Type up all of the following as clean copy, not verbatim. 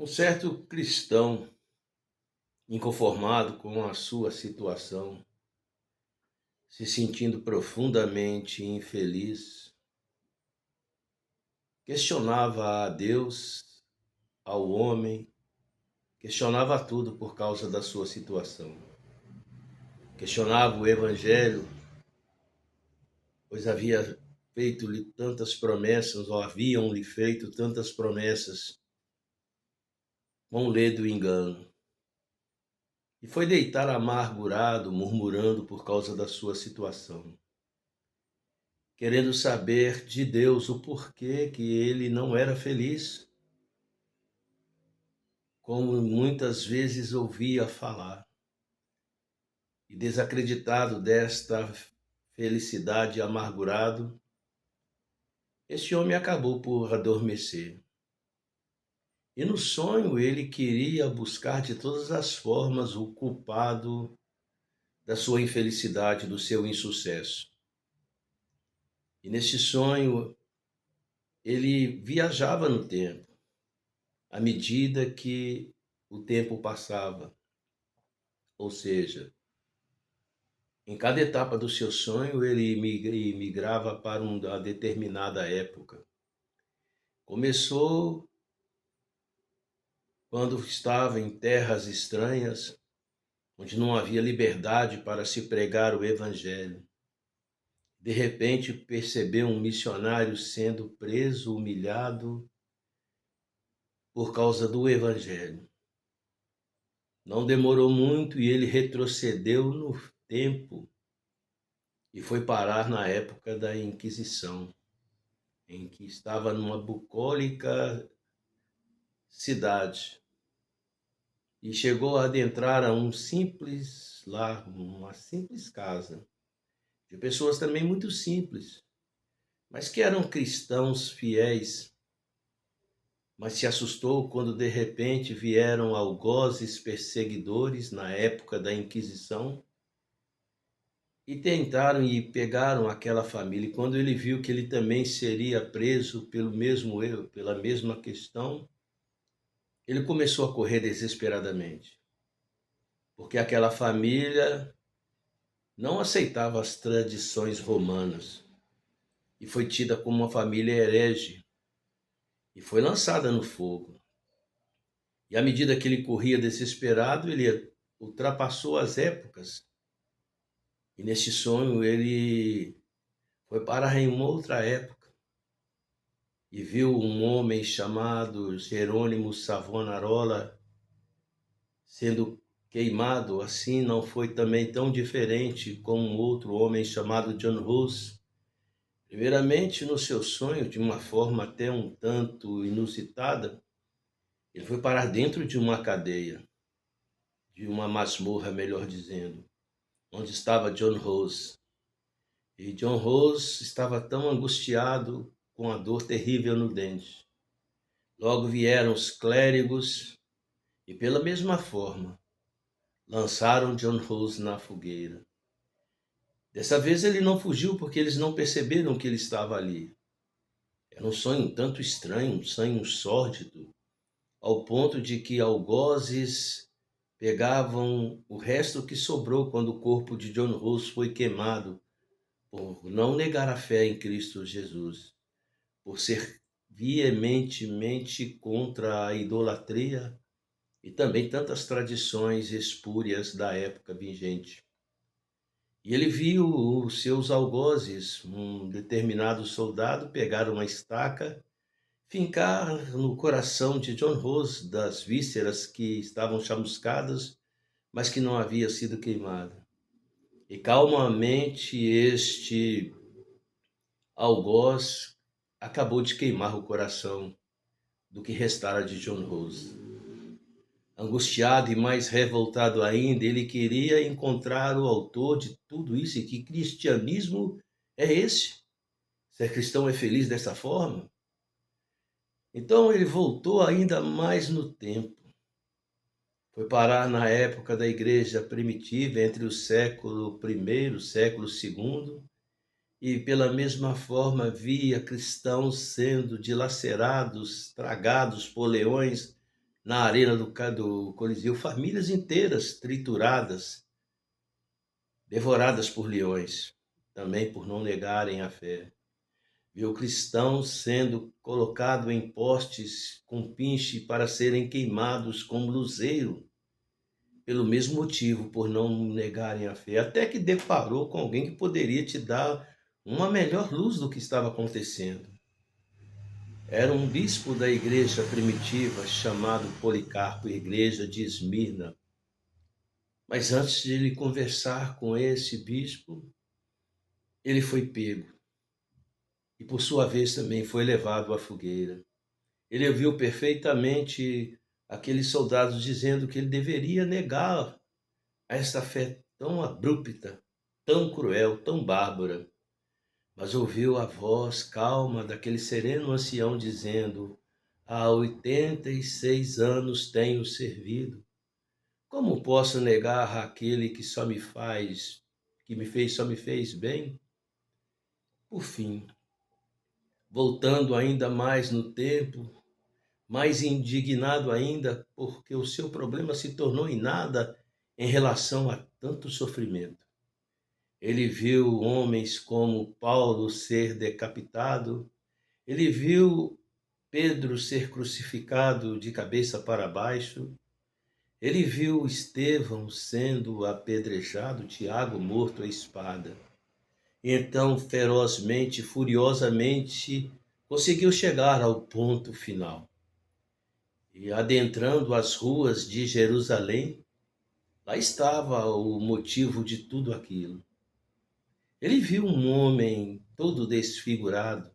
Um certo cristão, inconformado com a sua situação, se sentindo profundamente infeliz, questionava a Deus, ao homem, questionava tudo por causa da sua situação. Questionava o Evangelho, pois havia feito-lhe tantas promessas, ou haviam-lhe feito tantas promessas, com ledo engano. E foi deitar amargurado, murmurando por causa da sua situação, querendo saber de Deus o porquê que ele não era feliz, como muitas vezes ouvia falar. E desacreditado desta felicidade, amargurado, este homem acabou por adormecer. E no sonho ele queria buscar de todas as formas o culpado da sua infelicidade, do seu insucesso. E neste sonho ele viajava no tempo, à medida que o tempo passava. Ou seja, em cada etapa do seu sonho, ele migrava para uma determinada época. Começou quando estava em terras estranhas, onde não havia liberdade para se pregar o evangelho. De repente, percebeu um missionário sendo preso, humilhado por causa do evangelho. Não demorou muito e ele retrocedeu no tempo e foi parar na época da Inquisição, em que estava numa bucólica cidade e chegou a adentrar a um simples lar, uma simples casa, de pessoas também muito simples, mas que eram cristãos fiéis. Mas se assustou quando de repente vieram algozes perseguidores na época da Inquisição e tentaram e pegaram aquela família. E quando ele viu que ele também seria preso pelo mesmo erro, pela mesma questão, ele começou a correr desesperadamente, porque aquela família não aceitava as tradições romanas e foi tida como uma família herege e foi lançada no fogo. E à medida que ele corria desesperado, ele ultrapassou as épocas. E neste sonho ele foi parar em uma outra época e viu um homem chamado Jerônimo Savonarola sendo queimado. Assim não foi também tão diferente com um outro homem chamado John Hus. Primeiramente, no seu sonho, de uma forma até um tanto inusitada, ele foi parar dentro de uma cadeia, de uma masmorra, melhor dizendo, onde estava John Hus. E John Hus estava tão angustiado com a dor terrível no dente. Logo vieram os clérigos e, pela mesma forma, lançaram John Hus na fogueira. Dessa vez ele não fugiu porque eles não perceberam que ele estava ali. Era um sonho um tanto estranho, um sonho sórdido, ao ponto de que algozes pegavam o resto que sobrou quando o corpo de John Hus foi queimado por não negar a fé em Cristo Jesus, por ser veementemente contra a idolatria e também tantas tradições espúrias da época vigente. E ele viu os seus algozes, um determinado soldado, pegar uma estaca, fincar no coração de John Hus das vísceras que estavam chamuscadas, mas que não havia sido queimada. E calmamente este algoz acabou de queimar o coração do que restara de John Hus. Angustiado e mais revoltado ainda, ele queria encontrar o autor de tudo isso. E que cristianismo é esse? Ser cristão é feliz dessa forma? Então ele voltou ainda mais no tempo. Foi parar na época da igreja primitiva, entre o século I, século II, e pela mesma forma via cristãos sendo dilacerados, tragados por leões na arena do Coliseu, famílias inteiras trituradas, devoradas por leões, também por não negarem a fé. Viu cristãos sendo colocados em postes com pinche para serem queimados como luzeiro, pelo mesmo motivo, por não negarem a fé, até que deparou com alguém que poderia te dar uma melhor luz do que estava acontecendo. Era um bispo da igreja primitiva chamado Policarpo, igreja de Esmirna. Mas antes de ele conversar com esse bispo, ele foi pego e, por sua vez, também foi levado à fogueira. Ele ouviu perfeitamente aqueles soldados dizendo que ele deveria negar esta fé tão abrupta, tão cruel, tão bárbara. Mas ouviu a voz calma daquele sereno ancião dizendo: há 86 anos tenho servido. Como posso negar aquele que só me fez bem? Por fim, voltando ainda mais no tempo, mais indignado ainda, porque o seu problema se tornou em nada em relação a tanto sofrimento. Ele viu homens como Paulo ser decapitado, ele viu Pedro ser crucificado de cabeça para baixo, ele viu Estevão sendo apedrejado, Tiago morto à espada. E então, ferozmente, furiosamente, conseguiu chegar ao ponto final. E adentrando as ruas de Jerusalém, lá estava o motivo de tudo aquilo. Ele viu um homem todo desfigurado,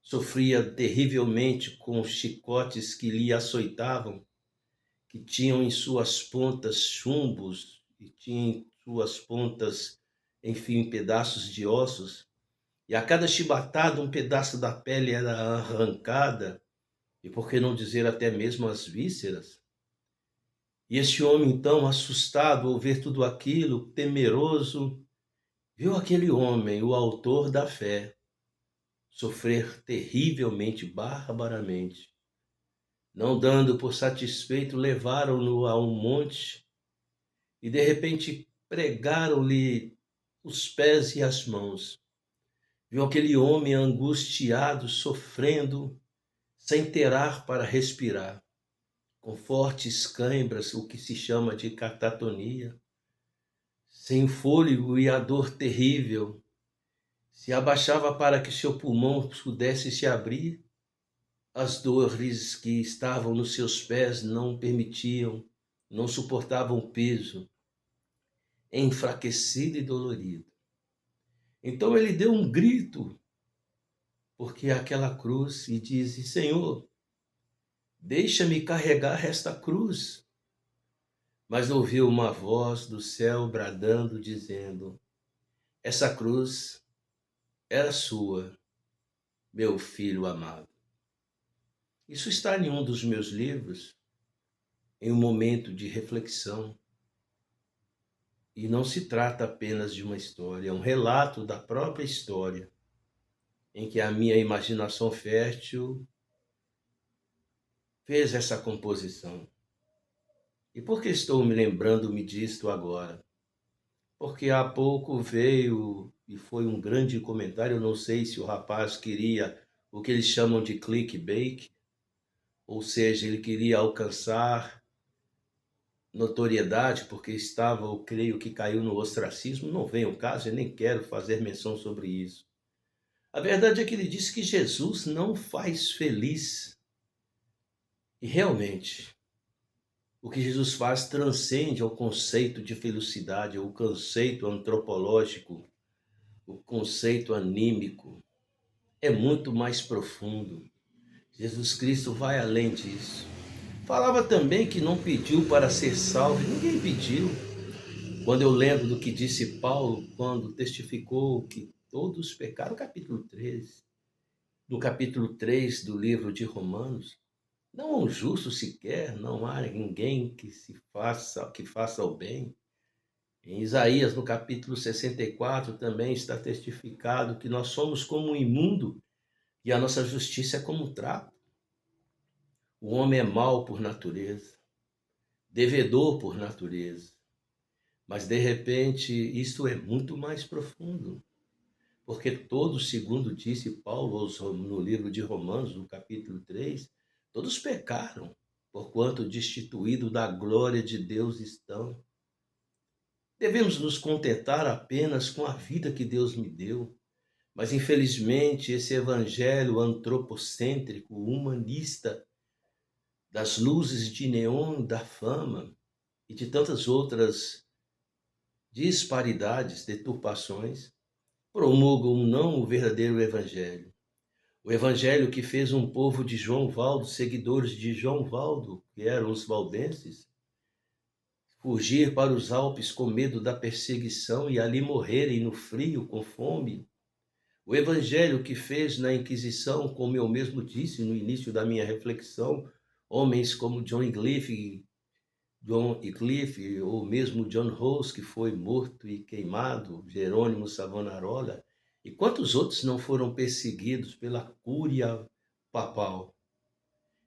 sofria terrivelmente com chicotes que lhe açoitavam, que tinham em suas pontas chumbos e tinham em suas pontas, enfim, pedaços de ossos, e a cada chibatada um pedaço da pele era arrancada, e por que não dizer até mesmo as vísceras. E este homem, então, assustado ao ver tudo aquilo, temeroso, viu aquele homem, o autor da fé, sofrer terrivelmente, barbaramente. Não dando por satisfeito, levaram-no a um monte e de repente pregaram-lhe os pés e as mãos. Viu aquele homem angustiado, sofrendo, sem ter ar para respirar, com fortes cãibras, o que se chama de catatonia, sem fôlego e a dor terrível. Se abaixava para que seu pulmão pudesse se abrir, as dores que estavam nos seus pés não permitiam, não suportavam o peso, enfraquecido e dolorido. Então ele deu um grito, porque aquela cruz, e disse: Senhor, deixa-me carregar esta cruz. Mas ouviu uma voz do céu bradando, dizendo: essa cruz era sua, meu filho amado. Isso está em um dos meus livros, em um momento de reflexão. E não se trata apenas de uma história, é um relato da própria história, em que a minha imaginação fértil fez essa composição. E por que estou me lembrando-me disto agora? Porque há pouco veio e foi um grande comentário, eu não sei se o rapaz queria o que eles chamam de clickbait, ou seja, ele queria alcançar notoriedade porque estava, eu creio que caiu no ostracismo, não vem ao caso, eu nem quero fazer menção sobre isso. A verdade é que ele disse que Jesus não faz feliz. E realmente, o que Jesus faz transcende ao conceito de felicidade, ao conceito antropológico, o conceito anímico. É muito mais profundo. Jesus Cristo vai além disso. Falava também que não pediu para ser salvo, ninguém pediu. Quando eu lembro do que disse Paulo, quando testificou que todos pecaram, capítulo 13, no capítulo 3 do livro de Romanos, não há um justo sequer, não há ninguém que faça o bem. Em Isaías, no capítulo 64, também está testificado que nós somos como um imundo e a nossa justiça é como um trapo. O homem é mau por natureza, devedor por natureza. Mas, de repente, isto é muito mais profundo. Porque todos, segundo disse Paulo no livro de Romanos, no capítulo 3, todos pecaram, porquanto destituídos da glória de Deus estão. Devemos nos contentar apenas com a vida que Deus me deu. Mas, infelizmente, esse evangelho antropocêntrico, humanista, das luzes de neon, da fama e de tantas outras disparidades, deturpações, promulgam não o verdadeiro evangelho. O evangelho que fez um povo de João Valdo, seguidores de João Valdo, que eram os valdenses, fugir para os Alpes com medo da perseguição e ali morrerem no frio, com fome. O evangelho que fez na Inquisição, como eu mesmo disse no início da minha reflexão, homens como John Wycliffe, ou mesmo John Hus, que foi morto e queimado, Jerônimo Savonarola, e quantos outros não foram perseguidos pela cúria papal.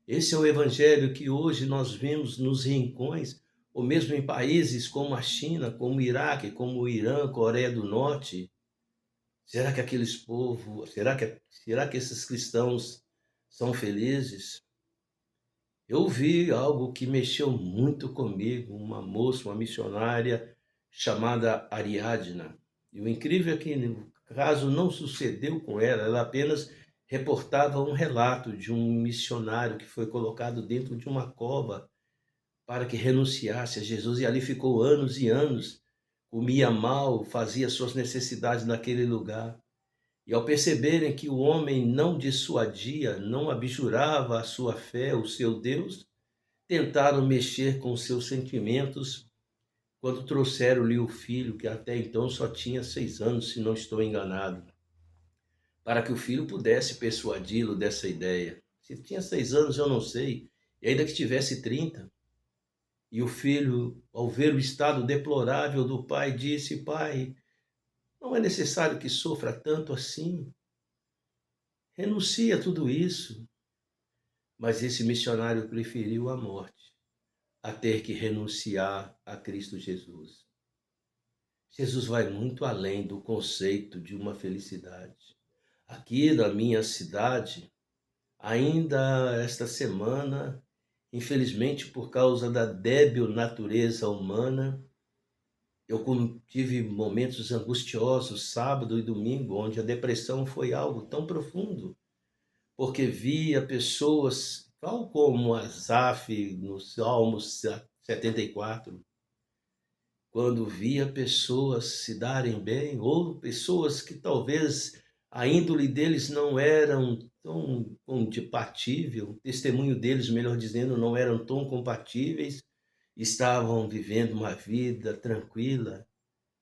Esse é o evangelho que hoje nós vemos nos rincões, ou mesmo em países como a China, como o Iraque, como o Irã, Coreia do Norte. Será que aqueles povos, será que esses cristãos são felizes? Eu vi algo que mexeu muito comigo, uma moça, uma missionária chamada Ariadna. E o incrível é que, no caso, não sucedeu com ela, ela apenas reportava um relato de um missionário que foi colocado dentro de uma cova para que renunciasse a Jesus, e ali ficou anos e anos, comia mal, fazia suas necessidades naquele lugar. E ao perceberem que o homem não dissuadia, não abjurava a sua fé, o seu Deus, tentaram mexer com seus sentimentos quando trouxeram-lhe o filho, que até então só tinha 6 anos, se não estou enganado, para que o filho pudesse persuadi-lo dessa ideia. Se tinha 6 anos, eu não sei, e ainda que tivesse 30. E o filho, ao ver o estado deplorável do pai, disse: Pai, não é necessário que sofra tanto assim. Renuncia a tudo isso. Mas esse missionário preferiu a morte a ter que renunciar a Cristo Jesus. Jesus vai muito além do conceito de uma felicidade. Aqui na minha cidade, ainda esta semana, infelizmente por causa da débil natureza humana, eu tive momentos angustiosos, sábado e domingo, onde a depressão foi algo tão profundo, porque via pessoas, tal como Asaf no Salmo 74, quando via pessoas se darem bem, ou pessoas que talvez a índole deles não eram tão compatível, o testemunho deles, melhor dizendo, não eram tão compatíveis, estavam vivendo uma vida tranquila,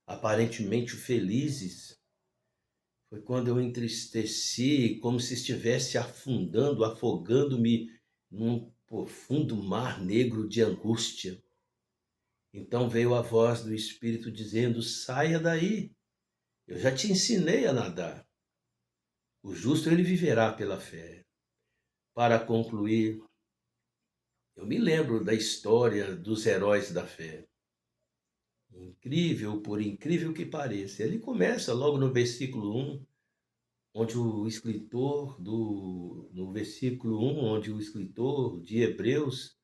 aparentemente felizes. Foi quando eu entristeci, como se estivesse afundando, afogando-me num profundo mar negro de angústia. Então veio a voz do Espírito dizendo: saia daí, eu já te ensinei a nadar. O justo ele viverá pela fé. Para concluir, eu me lembro da história dos heróis da fé. Incrível, por incrível que pareça. Ele começa logo no versículo 1, onde o escritor no versículo 1, onde o escritor de Hebreus,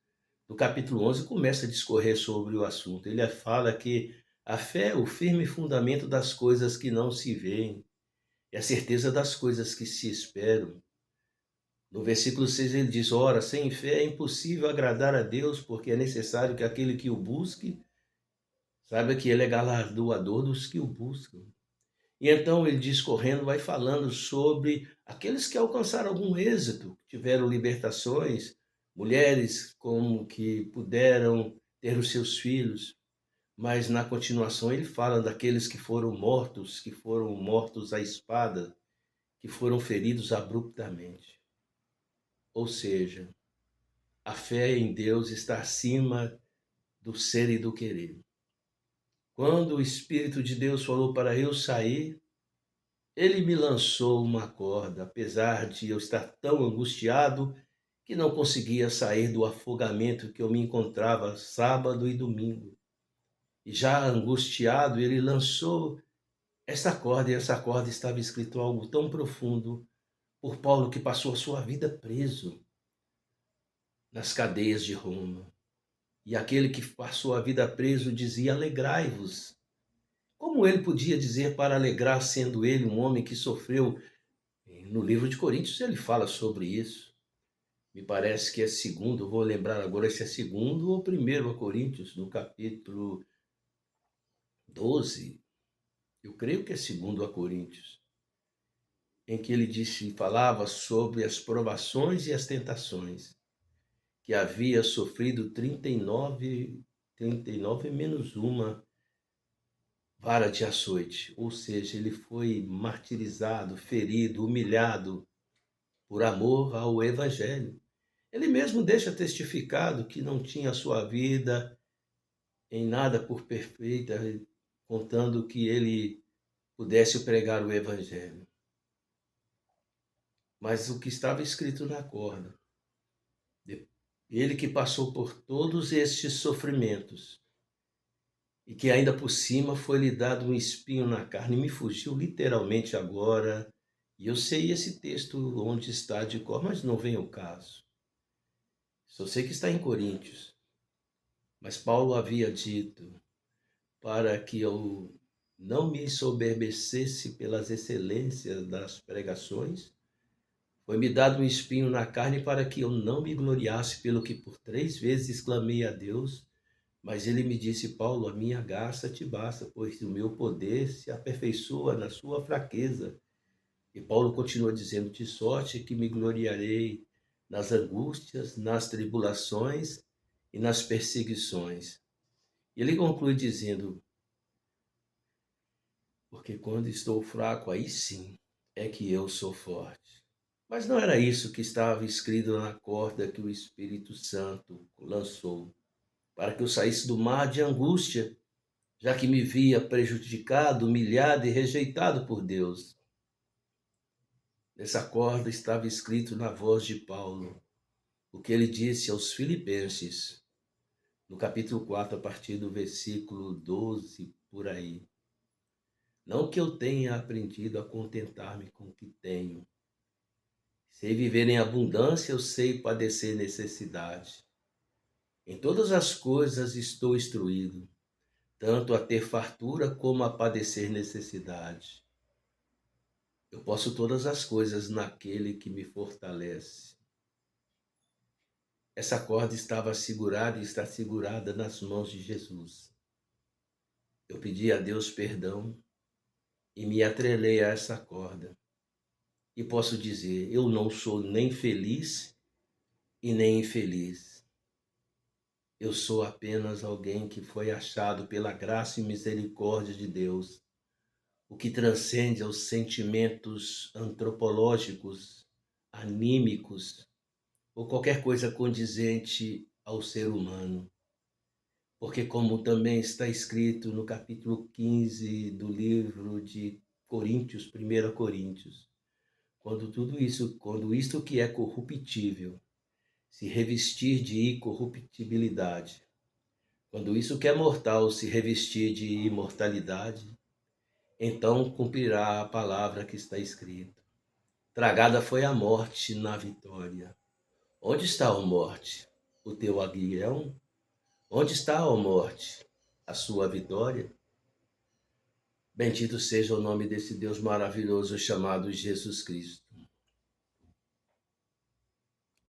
no capítulo 11, começa a discorrer sobre o assunto. Ele fala que a fé é o firme fundamento das coisas que não se veem, é a certeza das coisas que se esperam. No versículo 6 ele diz: ora, sem fé é impossível agradar a Deus, porque é necessário que aquele que o busque saiba que ele é galardoador dos que o buscam. E então ele discorrendo vai falando sobre aqueles que alcançaram algum êxito, tiveram libertações, mulheres como que puderam ter os seus filhos, mas na continuação ele fala daqueles que foram mortos à espada, que foram feridos abruptamente. Ou seja, a fé em Deus está acima do ser e do querer. Quando o Espírito de Deus falou para eu sair, ele me lançou uma corda, apesar de eu estar tão angustiado que não conseguia sair do afogamento que eu me encontrava sábado e domingo. E já angustiado, ele lançou essa corda, e essa corda estava escrito algo tão profundo por Paulo, que passou a sua vida preso nas cadeias de Roma. E aquele que passou a vida preso dizia: alegrai-vos. Como ele podia dizer para alegrar, sendo ele um homem que sofreu? No livro de Coríntios ele fala sobre isso. Me parece que é segundo, vou lembrar agora se é segundo ou primeiro a Coríntios, no capítulo 12. Eu creio que é segundo a Coríntios, em que ele disse, falava sobre as provações e as tentações, que havia sofrido 39 menos uma vara de açoite, ou seja, ele foi martirizado, ferido, humilhado por amor ao Evangelho. Ele mesmo deixa testificado que não tinha sua vida em nada por perfeita, contando que ele pudesse pregar o Evangelho. Mas o que estava escrito na corda, ele que passou por todos estes sofrimentos, e que ainda por cima foi-lhe dado um espinho na carne, me fugiu literalmente agora, e eu sei esse texto onde está de cor, mas não vem ao caso. Só sei que está em Coríntios. Mas Paulo havia dito para que eu não me ensoberbecesse pelas excelências das pregações, foi-me dado um espinho na carne para que eu não me gloriasse, pelo que por 3 vezes clamei a Deus. Mas ele me disse: Paulo, a minha graça te basta, pois o meu poder se aperfeiçoa na sua fraqueza. E Paulo continua dizendo: de sorte que me gloriarei nas angústias, nas tribulações e nas perseguições. E ele conclui dizendo: porque quando estou fraco, aí sim é que eu sou forte. Mas não era isso que estava escrito na corda que o Espírito Santo lançou, para que eu saísse do mar de angústia, já que me via prejudicado, humilhado e rejeitado por Deus. Nessa corda estava escrito na voz de Paulo o que ele disse aos Filipenses, no capítulo 4, a partir do versículo 12, por aí. Não que eu tenha aprendido a contentar-me com o que tenho. Sei viver em abundância, eu sei padecer necessidade. Em todas as coisas estou instruído, tanto a ter fartura como a padecer necessidade. Eu posso todas as coisas naquele que me fortalece. Essa corda estava segurada e está segurada nas mãos de Jesus. Eu pedi a Deus perdão e me atrelei a essa corda. E posso dizer, eu não sou nem feliz e nem infeliz. Eu sou apenas alguém que foi achado pela graça e misericórdia de Deus, o que transcende aos sentimentos antropológicos, anímicos, ou qualquer coisa condizente ao ser humano. Porque como também está escrito no capítulo 15 do livro de Coríntios, 1 Coríntios, quando isto que é corruptível se revestir de incorruptibilidade, quando isso que é mortal se revestir de imortalidade, então cumprirá a palavra que está escrita. Tragada foi a morte na vitória. Onde está, ó morte, o teu aguilhão? Onde está, ó morte, a sua vitória? Bendito seja o nome desse Deus maravilhoso chamado Jesus Cristo.